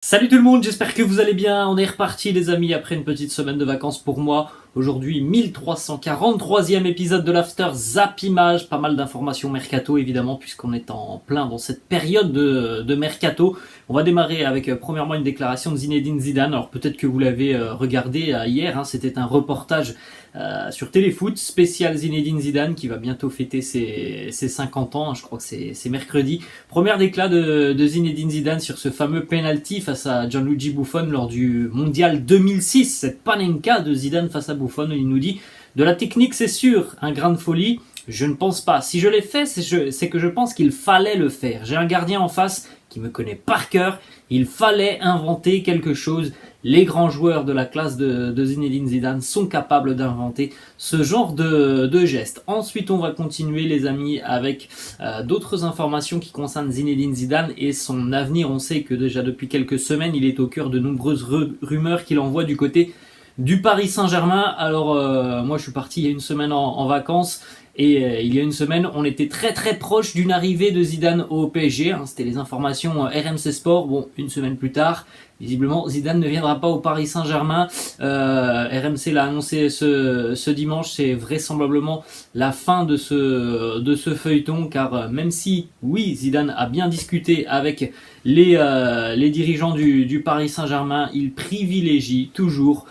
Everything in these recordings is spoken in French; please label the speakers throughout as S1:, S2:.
S1: Salut tout le monde, j'espère que vous allez bien. On est reparti les amis après une petite semaine de vacances pour moi. Aujourd'hui 1343e épisode de l'After Zap Image. Pas mal d'informations mercato évidemment puisqu'on est en plein dans cette période de mercato. On va démarrer avec premièrement une déclaration de Zinedine Zidane. Alors peut-être que vous l'avez regardé hier, hein, c'était un reportage sur Téléfoot spécial Zinedine Zidane qui va bientôt fêter ses 50 ans, hein, je crois que c'est mercredi. Première déclat de Zinedine Zidane sur ce fameux penalty face à Gianluigi Buffon lors du Mondial 2006, cette panenka de Zidane face à Buffon. Il nous dit de la technique c'est sûr, un grain de folie, je ne pense pas. Si je l'ai fait, c'est que je pense qu'il fallait le faire. J'ai un gardien en face qui me connaît par cœur, il fallait inventer quelque chose. Les grands joueurs de la classe de Zinedine Zidane sont capables d'inventer ce genre de gestes. Ensuite, on va continuer les amis avec d'autres informations qui concernent Zinedine Zidane et son avenir. On sait que déjà depuis quelques semaines, il est au cœur de nombreuses rumeurs qu'il envoie du côté du Paris Saint-Germain. Alors moi je suis parti il y a une semaine en vacances et il y a une semaine on était très très proche d'une arrivée de Zidane au PSG, hein, c'était les informations RMC Sport. Bon, une semaine plus tard, visiblement Zidane ne viendra pas au Paris Saint-Germain. RMC l'a annoncé ce dimanche, c'est vraisemblablement la fin de ce feuilleton car même si oui Zidane a bien discuté avec les dirigeants du Paris Saint-Germain, ils privilégient toujours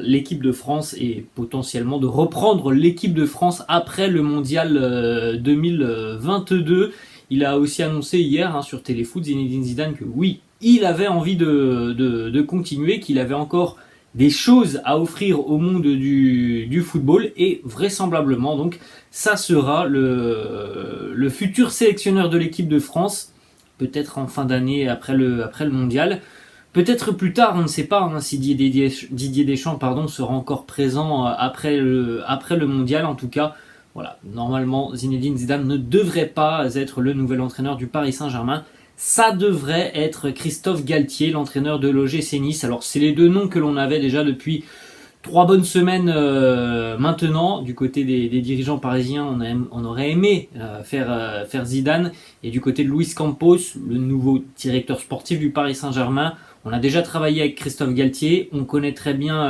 S1: l'équipe de France et potentiellement de reprendre l'équipe de France après le mondial 2022. Il a aussi annoncé hier sur Téléfoot, Zinedine Zidane, que oui, il avait envie de continuer, qu'il avait encore des choses à offrir au monde du football et vraisemblablement donc ça sera le futur sélectionneur de l'équipe de France, peut-être en fin d'année après le mondial. Peut-être plus tard, on ne sait pas hein, si Didier Deschamps sera encore présent après le mondial. En tout cas, voilà, normalement Zinedine Zidane ne devrait pas être le nouvel entraîneur du Paris Saint-Germain. Ça devrait être Christophe Galtier, l'entraîneur de l'OGC Nice. Alors c'est les deux noms que l'on avait déjà depuis 3 bonnes semaines maintenant. Du côté des dirigeants parisiens, on aurait aimé faire Zidane. Et du côté de Luis Campos, le nouveau directeur sportif du Paris Saint-Germain, on a déjà travaillé avec Christophe Galtier, on connaît très bien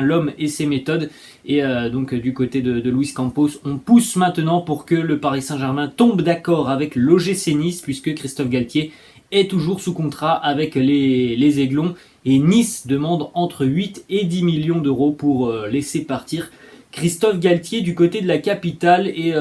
S1: l'homme et ses méthodes. Et donc du côté de Luis Campos, on pousse maintenant pour que le Paris Saint-Germain tombe d'accord avec l'OGC Nice, puisque Christophe Galtier est toujours sous contrat avec les Aiglons. Et Nice demande entre 8 et 10 millions d'euros pour laisser partir Christophe Galtier du côté de la capitale. Et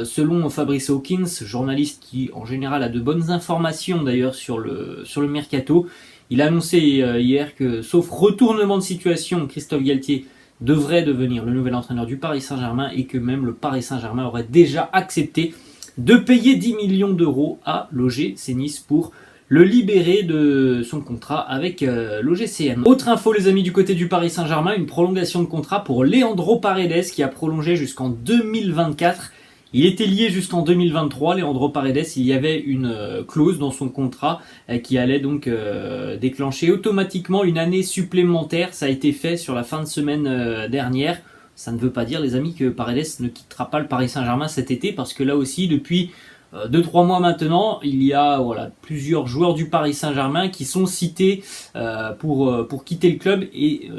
S1: selon Fabrice Hawkins, journaliste qui en général a de bonnes informations d'ailleurs sur le mercato, il a annoncé hier que sauf retournement de situation, Christophe Galtier devrait devenir le nouvel entraîneur du Paris Saint-Germain et que même le Paris Saint-Germain aurait déjà accepté de payer 10 millions d'euros à l'OGC Nice pour le libérer de son contrat avec l'OGCN. Autre info les amis du côté du Paris Saint-Germain, une prolongation de contrat pour Leandro Paredes qui a prolongé jusqu'en 2024. Il était lié jusqu'en 2023, Leandro Paredes, il y avait une clause dans son contrat qui allait donc déclencher automatiquement une année supplémentaire. Ça a été fait sur la fin de semaine dernière. Ça ne veut pas dire les amis que Paredes ne quittera pas le Paris Saint-Germain cet été parce que là aussi depuis 2-3 mois maintenant, il y a plusieurs joueurs du Paris Saint-Germain qui sont cités pour quitter le club et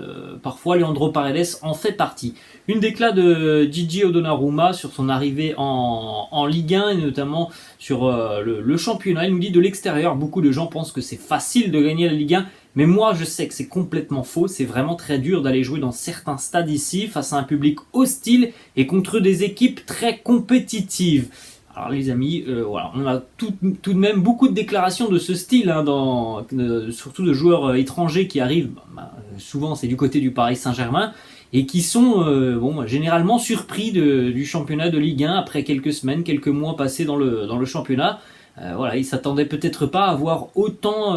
S1: parfois Leandro Paredes en fait partie. Une déclat de Gigi Donnarumma sur son arrivée en Ligue 1 et notamment sur le championnat. Il nous dit de l'extérieur, beaucoup de gens pensent que c'est facile de gagner la Ligue 1. Mais moi, je sais que c'est complètement faux. C'est vraiment très dur d'aller jouer dans certains stades ici, face à un public hostile et contre des équipes très compétitives. Alors les amis, on a tout de même beaucoup de déclarations de ce style, hein, surtout de joueurs étrangers qui arrivent, souvent c'est du côté du Paris Saint-Germain, et qui sont généralement surpris du championnat de Ligue 1 après quelques semaines, quelques mois passés dans le championnat. Ils s'attendaient peut-être pas à avoir autant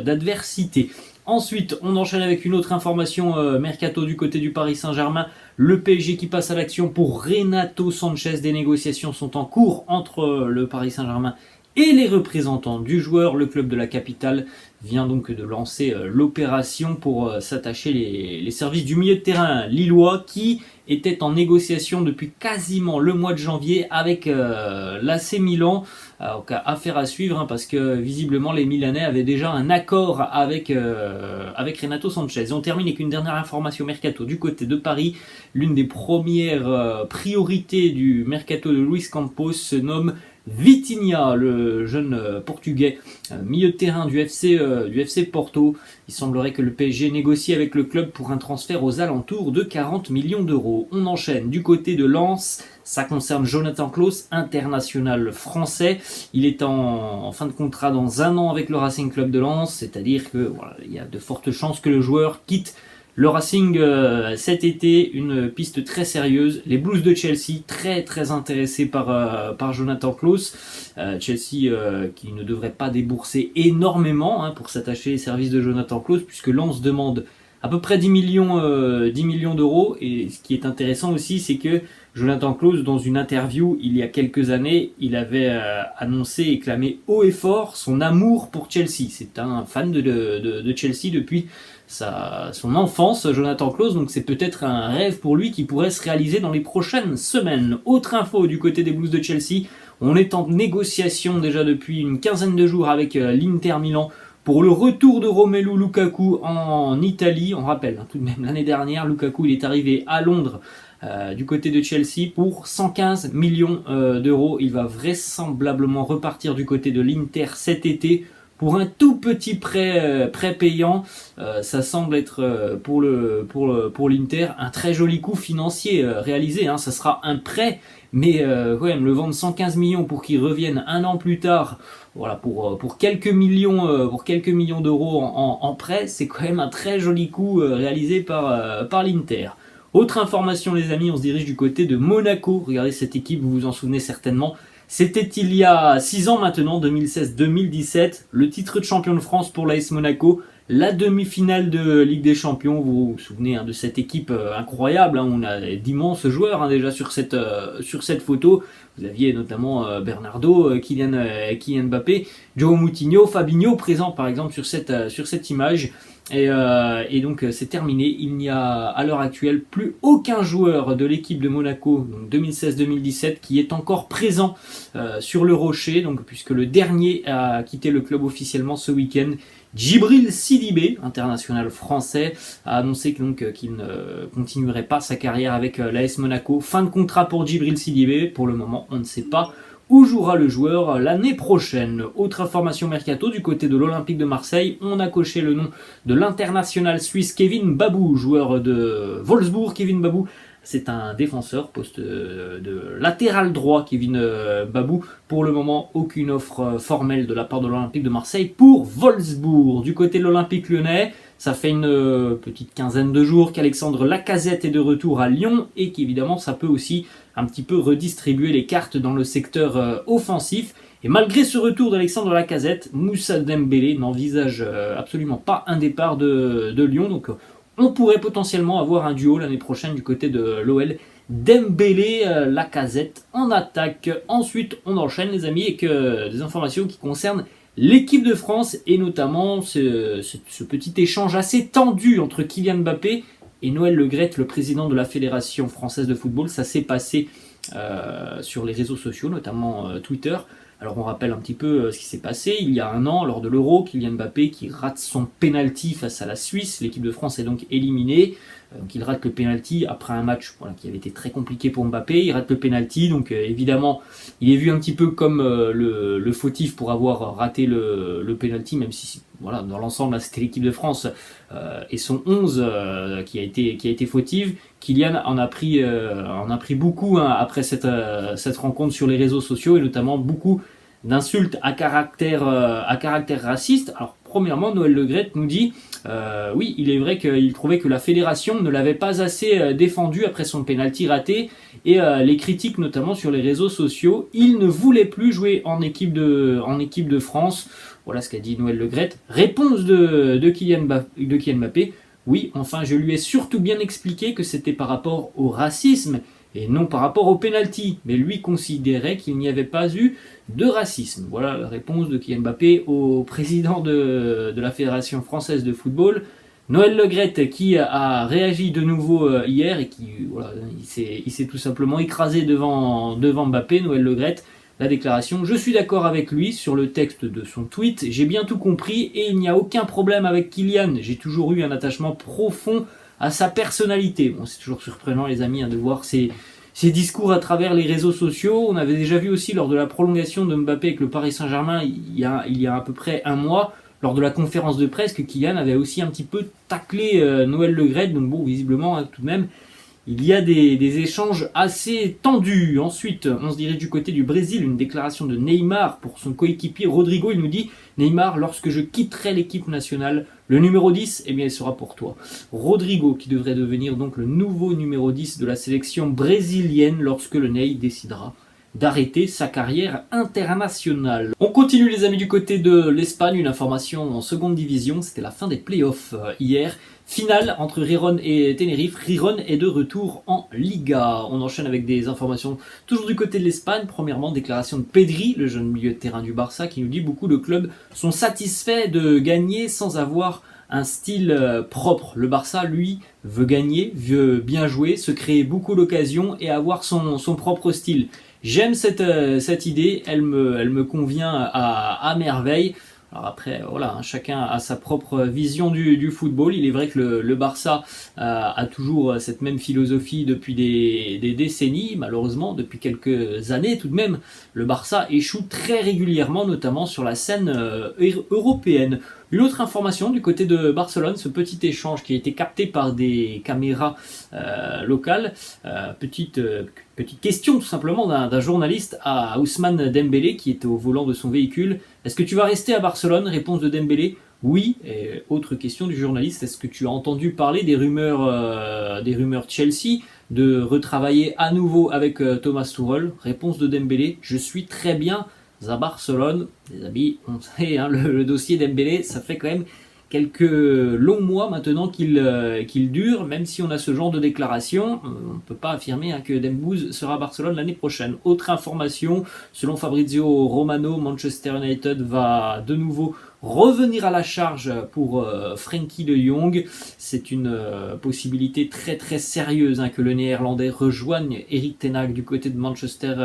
S1: d'adversité. Ensuite, on enchaîne avec une autre information mercato du côté du Paris Saint-Germain. Le PSG qui passe à l'action pour Renato Sanchez. Des négociations sont en cours entre le Paris Saint-Germain et les représentants du joueur. Le club de la capitale vient donc de lancer l'opération pour s'attacher les services du milieu de terrain lillois qui était en négociation depuis quasiment le mois de janvier avec l'AC Milan. Donc, affaire à suivre parce que visiblement les Milanais avaient déjà un accord avec Renato Sanchez. Et on termine avec une dernière information mercato du côté de Paris. L'une des premières priorités du mercato de Luis Campos se nomme Vitinha, le jeune portugais, milieu de terrain du FC Porto. Il semblerait que le PSG négocie avec le club pour un transfert aux alentours de 40 millions d'euros. On enchaîne du côté de Lens. Ça concerne Jonathan Klaus, international français. Il est en fin de contrat dans 1 an avec le Racing Club de Lens, c'est-à-dire que voilà, il y a de fortes chances que le joueur quitte le Racing cet été. Une piste très sérieuse. Les Blues de Chelsea très intéressés par Jonathan Klaus. Chelsea qui ne devrait pas débourser énormément pour s'attacher aux services de Jonathan Klaus, puisque Lens demande à peu près 10 millions d'euros. Et ce qui est intéressant aussi, c'est que Jonathan Klaus, dans une interview il y a quelques années, il avait annoncé et clamé haut et fort son amour pour Chelsea. C'est un fan de Chelsea depuis son enfance, Jonathan Klaus, donc c'est peut-être un rêve pour lui qui pourrait se réaliser dans les prochaines semaines. Autre info du côté des Blues de Chelsea, on est en négociation déjà depuis une quinzaine de jours avec l'Inter Milan pour le retour de Romelu Lukaku en Italie. On rappelle tout de même l'année dernière, Lukaku il est arrivé à Londres du côté de Chelsea pour 115 millions d'euros. Il va vraisemblablement repartir du côté de l'Inter cet été pour un tout petit prêt payant. Ça semble être pour l'Inter un très joli coup financier réalisé. Ça sera un prêt, mais quand même le vendre 115 millions pour qu'il revienne 1 an plus tard, voilà, pour quelques millions d'euros en prêt, c'est quand même un très joli coup réalisé par l'Inter. Autre information les amis, on se dirige du côté de Monaco. Regardez cette équipe, vous vous en souvenez certainement. C'était il y a 6 ans maintenant, 2016-2017, le titre de champion de France pour l'AS Monaco, la demi-finale de Ligue des Champions. Vous vous souvenez de cette équipe incroyable, on a d'immenses joueurs déjà sur cette photo. Vous aviez notamment Bernardo, Kylian Mbappé, João Moutinho, Fabinho présent par exemple sur cette image. Et donc c'est terminé, il n'y a à l'heure actuelle plus aucun joueur de l'équipe de Monaco, donc 2016-2017, qui est encore présent sur le rocher, donc, puisque le dernier a quitté le club officiellement ce week-end. Djibril Sidibé, international français, a annoncé qu'il ne continuerait pas sa carrière avec l'AS Monaco. Fin de contrat pour Djibril Sidibé, pour le moment on ne sait pas où jouera le joueur l'année prochaine. Autre information mercato du côté de l'Olympique de Marseille, on a coché le nom de l'international suisse Kevin Babou, joueur de Wolfsburg. Kevin Babou, c'est un défenseur, poste de latéral droit. Kevin Babou, pour le moment, aucune offre formelle de la part de l'Olympique de Marseille pour Wolfsburg. Du côté de l'Olympique lyonnais, ça fait une petite quinzaine de jours qu'Alexandre Lacazette est de retour à Lyon et qu'évidemment ça peut aussi un petit peu redistribuer les cartes dans le secteur offensif. Et malgré ce retour d'Alexandre Lacazette, Moussa Dembélé n'envisage absolument pas un départ de Lyon. Donc on pourrait potentiellement avoir un duo l'année prochaine du côté de l'OL. Dembélé, Lacazette en attaque. Ensuite on enchaîne les amis avec des informations qui concernent l'équipe de France et notamment ce petit échange assez tendu entre Kylian Mbappé et Noël Le Graët, le président de la Fédération française de football. Ça s'est passé sur les réseaux sociaux, notamment Twitter. Alors on rappelle un petit peu ce qui s'est passé il y a 1 an lors de l'Euro. Kylian Mbappé qui rate son penalty face à la Suisse. L'équipe de France est donc éliminée. Donc il rate le penalty après un match qui avait été très compliqué pour Mbappé. Il rate le penalty, donc évidemment il est vu un petit peu comme le fautif pour avoir raté le penalty, même si voilà, dans l'ensemble c'était l'équipe de France et son 11 qui a été fautive. Kylian en a pris beaucoup après cette rencontre sur les réseaux sociaux, et notamment beaucoup d'insultes à caractère raciste. Alors premièrement, Noël Le Graët nous dit oui, il est vrai qu'il trouvait que la fédération ne l'avait pas assez défendu après son penalty raté, et les critiques notamment sur les réseaux sociaux. Il ne voulait plus jouer en équipe de France. Voilà ce qu'a dit Noël Le Graët. Réponse de Kylian Mbappé. Oui, enfin je lui ai surtout bien expliqué que c'était par rapport au racisme et non par rapport au penalty, mais lui considérait qu'il n'y avait pas eu de racisme. Voilà la réponse de Kylian Mbappé au président de la Fédération française de football, Noël Le Graët, qui a réagi de nouveau hier et qui voilà, il s'est tout simplement écrasé devant Mbappé. Noël Le Graët, la déclaration: je suis d'accord avec lui sur le texte de son tweet, j'ai bien tout compris et il n'y a aucun problème avec Kylian, j'ai toujours eu un attachement profond à sa personnalité. Bon, c'est toujours surprenant les amis de voir ces discours à travers les réseaux sociaux. On avait déjà vu aussi lors de la prolongation de Mbappé avec le Paris Saint-Germain il y a à peu près un mois, lors de la conférence de presse, que Kylian avait aussi un petit peu taclé Noël Le Graët. Donc bon, visiblement tout de même, il y a des échanges assez tendus. Ensuite, on se dirige du côté du Brésil, une déclaration de Neymar pour son coéquipier Rodrigo. Il nous dit: Neymar, lorsque je quitterai l'équipe nationale, le numéro 10, eh bien, il sera pour toi. Rodrigo, qui devrait devenir donc le nouveau numéro 10 de la sélection brésilienne lorsque le Ney décidera d'arrêter sa carrière internationale. On continue les amis du côté de l'Espagne, une information en seconde division, c'était la fin des playoffs hier. Finale entre Riron et Tenerife. Riron est de retour en Liga. On enchaîne avec des informations toujours du côté de l'Espagne. Premièrement, déclaration de Pedri, le jeune milieu de terrain du Barça, qui nous dit: beaucoup de clubs sont satisfaits de gagner sans avoir un style propre. Le Barça, lui, veut gagner, veut bien jouer, se créer beaucoup d'occasions et avoir son propre style. J'aime cette idée, elle me convient à merveille. Alors après, voilà, chacun a sa propre vision du football. Il est vrai que le Barça a toujours cette même philosophie depuis des décennies. Malheureusement, depuis quelques années tout de même, le Barça échoue très régulièrement, notamment sur la scène européenne. Une autre information du côté de Barcelone, ce petit échange qui a été capté par des caméras locales. Petite question tout simplement d'un journaliste à Ousmane Dembélé qui était au volant de son véhicule. Est-ce que tu vas rester à Barcelone? Réponse de Dembélé: oui. Et autre question du journaliste: est-ce que tu as entendu parler des rumeurs Chelsea de retravailler à nouveau avec Thomas Tuchel? Réponse de Dembélé: je suis très bien à Barcelone. Les amis, on sait, le dossier Dembélé, ça fait quand même quelques longs mois maintenant qu'il dure. Même si on a ce genre de déclaration, on ne peut pas affirmer que Dembouz sera à Barcelone l'année prochaine. Autre information, selon Fabrizio Romano, Manchester United va de nouveau revenir à la charge pour Frenkie de Jong. C'est une possibilité très très sérieuse que le néerlandais rejoigne Erik ten Hag du côté de Manchester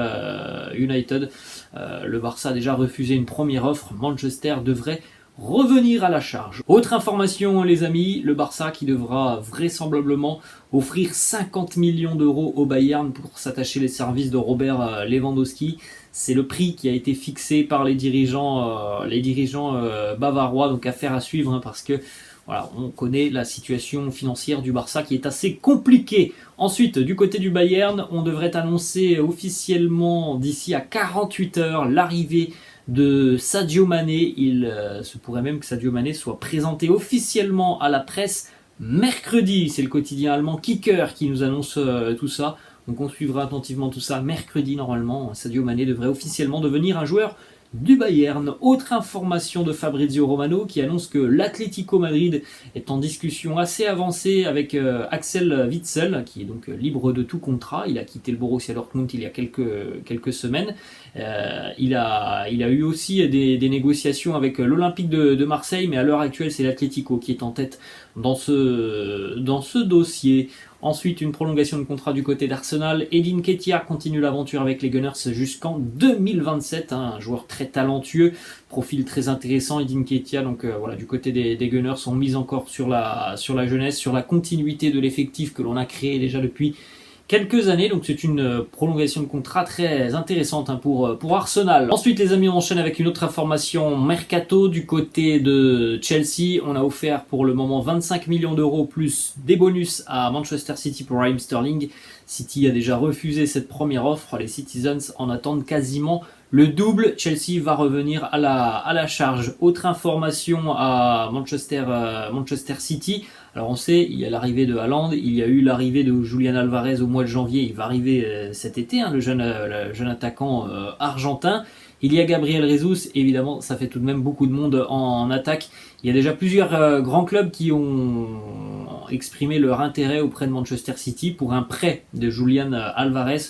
S1: United. Le Barça a déjà refusé une première offre. Manchester devrait revenir à la charge. Autre information les amis, le Barça qui devra vraisemblablement offrir 50 millions d'euros au Bayern pour s'attacher les services de Robert Lewandowski. C'est le prix qui a été fixé par les dirigeants bavarois, donc affaire à suivre parce que voilà, on connaît la situation financière du Barça qui est assez compliquée. Ensuite, du côté du Bayern, on devrait annoncer officiellement d'ici à 48 heures l'arrivée de Sadio Mané. Il se pourrait même que Sadio Mané soit présenté officiellement à la presse mercredi. C'est le quotidien allemand Kicker qui nous annonce tout ça. Donc on suivra attentivement tout ça mercredi normalement. Sadio Mané devrait officiellement devenir un joueur du Bayern. Autre information de Fabrizio Romano qui annonce que l'Atlético Madrid est en discussion assez avancée avec Axel Witsel, qui est donc libre de tout contrat. Il a quitté le Borussia Dortmund il y a quelques semaines. Il a eu aussi des négociations avec l'Olympique de Marseille, mais à l'heure actuelle c'est l'Atlético qui est en tête dans ce dossier. Ensuite, une prolongation de contrat du côté d'Arsenal. Edin Nketiah continue l'aventure avec les Gunners jusqu'en 2027. Un joueur très talentueux, profil très intéressant. Edin Nketiah, donc voilà, du côté des Gunners, on mise encore sur la jeunesse, sur la continuité de l'effectif que l'on a créé déjà depuis quelques années. Donc c'est une prolongation de contrat très intéressante pour Arsenal. Ensuite les amis, on enchaîne avec une autre information mercato du côté de Chelsea. On a offert pour le moment 25 millions d'euros plus des bonus à Manchester City pour Raheem Sterling. City a déjà refusé cette première offre. Les Citizens en attendent quasiment le double. Chelsea va revenir à la charge. Autre information à Manchester City. Alors on sait, il y a l'arrivée de Haaland, il y a eu l'arrivée de Julian Alvarez au mois de janvier. Il va arriver cet été, le jeune attaquant argentin. Il y a Gabriel Jesus, et évidemment ça fait tout de même beaucoup de monde en attaque. Il y a déjà plusieurs grands clubs qui ont exprimé leur intérêt auprès de Manchester City pour un prêt de Julian Alvarez.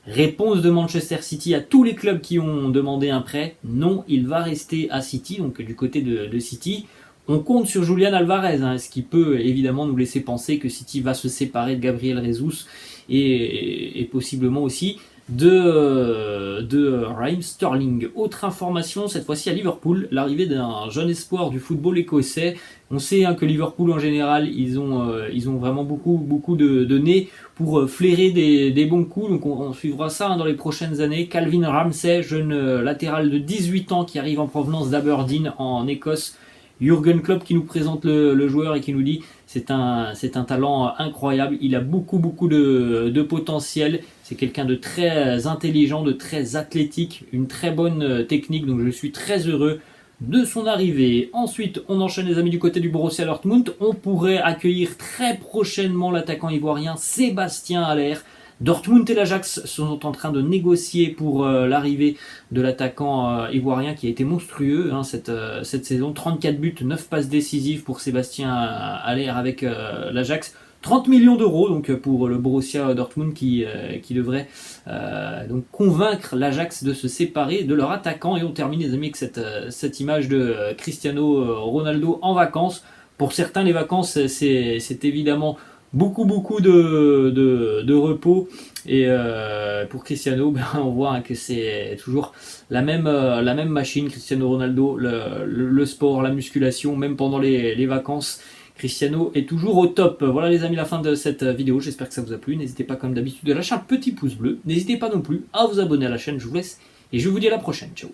S1: Réponse de Manchester City à tous les clubs qui ont demandé un prêt: non, il va rester à City, donc du côté de City. On compte sur Julian Alvarez, ce qui peut évidemment nous laisser penser que City va se séparer de Gabriel Jesus et possiblement aussi de Raheem Sterling. Autre information, cette fois-ci à Liverpool, l'arrivée d'un jeune espoir du football écossais. On sait que Liverpool en général, ils ont vraiment beaucoup de nez pour flairer des bons coups, donc on suivra ça dans les prochaines années. Calvin Ramsey, jeune latéral de 18 ans qui arrive en provenance d'Aberdeen en Écosse. Jürgen Klopp qui nous présente le joueur et qui nous dit c'est un talent incroyable, il a beaucoup de potentiel, c'est quelqu'un de très intelligent, de très athlétique, une très bonne technique, donc je suis très heureux de son arrivée. Ensuite, on enchaîne les amis du côté du Borussia Dortmund. On pourrait accueillir très prochainement l'attaquant ivoirien Sébastien Haller. Dortmund et l'Ajax sont en train de négocier pour l'arrivée de l'attaquant ivoirien qui a été monstrueux cette saison. 34 buts, 9 passes décisives pour Sébastien Haller avec l'Ajax. 30 millions d'euros donc pour le Borussia Dortmund qui devrait donc convaincre l'Ajax de se séparer de leur attaquant. Et on termine les amis avec cette image de Cristiano Ronaldo en vacances. Pour certains, les vacances c'est évidemment beaucoup de repos, et pour Cristiano on voit que c'est toujours la même machine. Cristiano Ronaldo, le sport, la musculation, même pendant les vacances, Cristiano est toujours au top. Voilà les amis, la fin de cette vidéo, j'espère que ça vous a plu. N'hésitez pas comme d'habitude à lâcher un petit pouce bleu, n'hésitez pas non plus à vous abonner à la chaîne, je vous laisse et je vous dis à la prochaine, ciao.